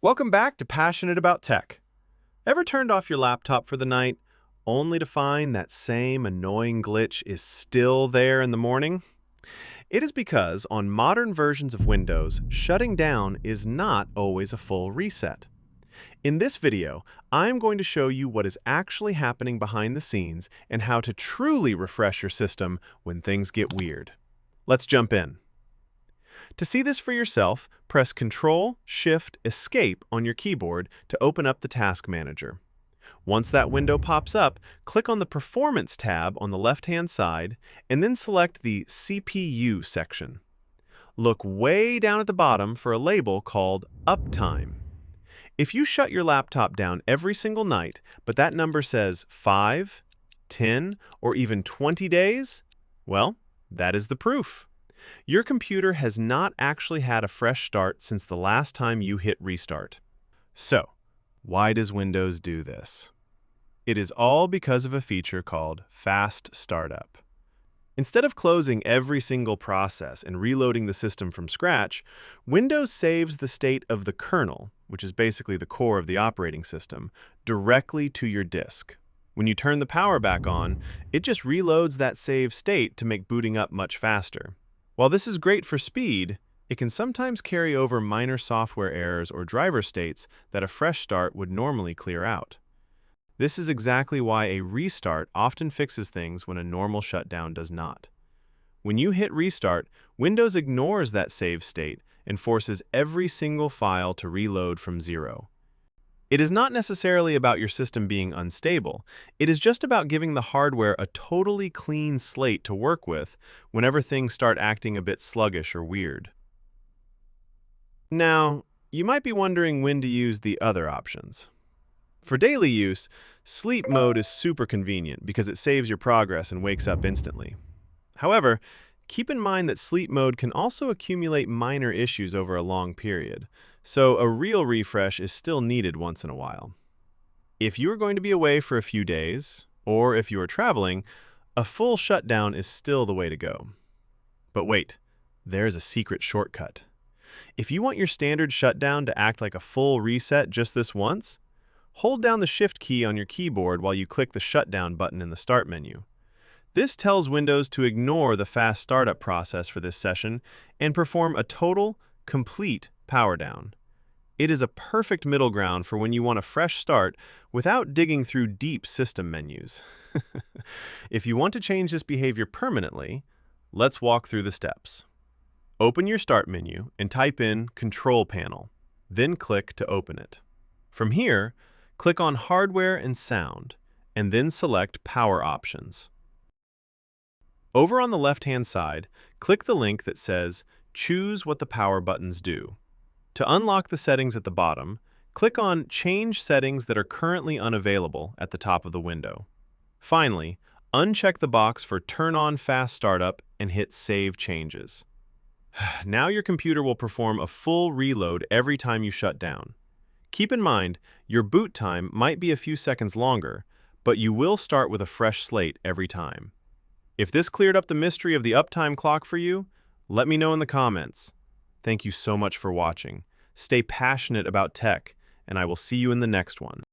Welcome back to Passionate About Tech. Ever turned off your laptop for the night, only to find that same annoying glitch is still there in the morning? It is because on modern versions of Windows, shutting down is not always a full reset. In this video, I'm going to show you what is actually happening behind the scenes and how to truly refresh your system when things get weird. Let's jump in. To see this for yourself, press Ctrl-Shift-Escape on your keyboard to open up the Task Manager. Once that window pops up, click on the Performance tab on the left-hand side and then select the CPU section. Look way down at the bottom for a label called Uptime. If you shut your laptop down every single night, but that number says 5, 10, or even 20 days, well, that is the proof. Your computer has not actually had a fresh start since the last time you hit restart. So, why does Windows do this? It is all because of a feature called Fast Startup. Instead of closing every single process and reloading the system from scratch, Windows saves the state of the kernel, which is basically the core of the operating system, directly to your disk. When you turn the power back on, it just reloads that saved state to make booting up much faster. While this is great for speed, it can sometimes carry over minor software errors or driver states that a fresh start would normally clear out. This is exactly why a restart often fixes things when a normal shutdown does not. When you hit restart, Windows ignores that saved state and forces every single file to reload from zero. It is not necessarily about your system being unstable. It is just about giving the hardware a totally clean slate to work with whenever things start acting a bit sluggish or weird. Now, you might be wondering when to use the other options. For daily use, sleep mode is super convenient because it saves your progress and wakes up instantly. However, keep in mind that sleep mode can also accumulate minor issues over a long period, so a real refresh is still needed once in a while. If you are going to be away for a few days, or if you are traveling, a full shutdown is still the way to go. But wait, there's a secret shortcut. If you want your standard shutdown to act like a full reset just this once, hold down the Shift key on your keyboard while you click the Shutdown button in the Start menu. This tells Windows to ignore the fast startup process for this session and perform a total, complete power down. It is a perfect middle ground for when you want a fresh start without digging through deep system menus. If you want to change this behavior permanently, let's walk through the steps. Open your Start menu and type in Control Panel, then click to open it. From here, click on Hardware and Sound, and then select Power Options. Over on the left-hand side, click the link that says Choose what the power buttons do. To unlock the settings at the bottom, click on Change Settings that are currently unavailable at the top of the window. Finally, uncheck the box for Turn on Fast Startup and hit Save Changes. Now your computer will perform a full reload every time you shut down. Keep in mind, your boot time might be a few seconds longer, but you will start with a fresh slate every time. If this cleared up the mystery of the uptime clock for you, let me know in the comments. Thank you so much for watching. Stay passionate about tech, and I will see you in the next one.